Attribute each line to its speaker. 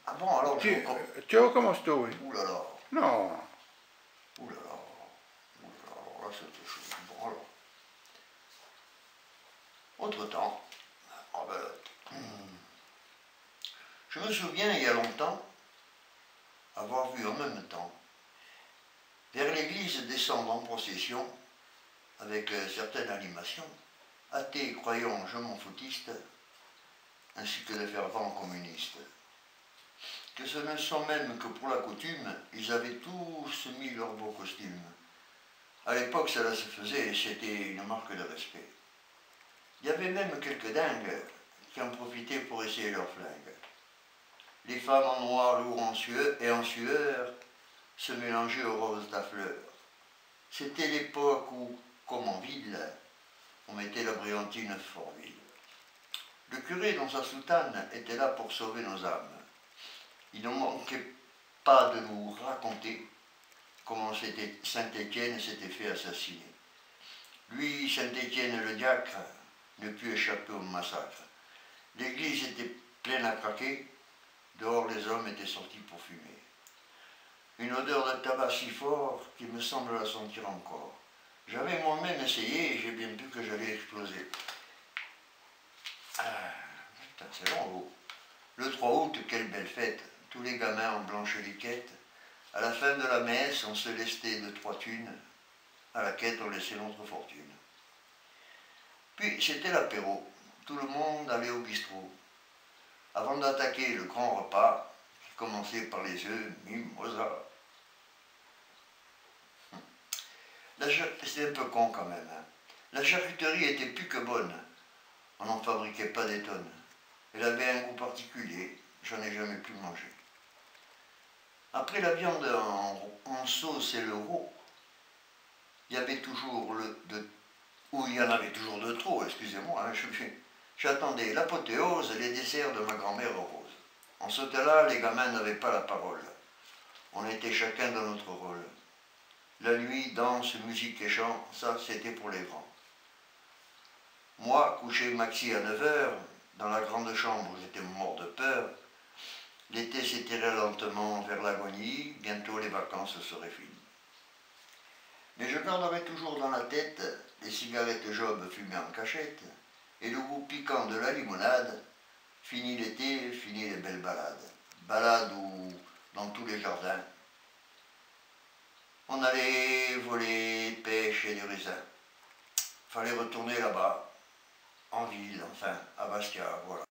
Speaker 1: Ah bon, alors je...
Speaker 2: Tu recommences tout, oui.
Speaker 1: Ouh là là,
Speaker 2: Non.
Speaker 1: ouh là là, ouh là là, alors là c'était chaud. Bon alors, autre temps, ah ben, je me souviens il y a longtemps avoir vu en même temps, vers l'église descendre en procession, avec certaines animations, athées, croyants, je m'en foutiste, ainsi que de fervents communistes. Que ce ne sont même que pour la coutume, ils avaient tous mis leurs beaux costumes. À l'époque, cela se faisait et c'était une marque de respect. Il y avait même quelques dingues qui en profitaient pour essayer leurs flingues. Les femmes en noir, lourd en sueur, se mélangeaient aux roses d'affleurs. C'était l'époque où, comme en ville, on mettait la brillantine fort vile. Le curé, dans sa soutane, était là pour sauver nos âmes. Il ne manquait pas de nous raconter comment Saint-Étienne s'était fait assassiner. Lui, Saint-Étienne le diacre, ne put échapper au massacre. L'église était pleine à craquer, dehors les hommes étaient sortis pour fumer. Une odeur de tabac si fort qu'il me semble la sentir encore. J'avais moi-même essayé et j'ai bien vu que j'allais exploser. Ah, putain, c'est long, vous. Le 3 août, quelle belle fête. Tous les gamins en blanche liquette. À la fin de la messe, on se lestait de 3 thunes. À la quête, on laissait notre fortune. Puis, c'était l'apéro. Tout le monde allait au bistrot. Avant d'attaquer le grand repas, qui commençait par les œufs, mimosa. C'était un peu con quand même. Hein. La charcuterie était plus que bonne. On n'en fabriquait pas des tonnes. Elle avait un goût particulier. J'en ai jamais pu manger. Après la viande en sauce et le roux, il y avait toujours il y en avait toujours de trop, excusez-moi, hein, j'attendais l'apothéose et les desserts de ma grand-mère Rose. En ce cas-là, les gamins n'avaient pas la parole. On était chacun dans notre rôle. La nuit, danse, musique et chant, ça c'était pour les grands. Moi, couché maxi à 9 h, dans la grande chambre où j'étais mort de peur, l'été s'étirait lentement vers l'agonie, bientôt les vacances seraient finies. Mais je garderai toujours dans la tête les cigarettes Job fumées en cachette et le goût piquant de la limonade. Fini l'été, fini les belles balades. Balades où, dans tous les jardins, on allait voler, pêcher des raisins. Fallait retourner là-bas, en ville, enfin, à Bastia, voilà.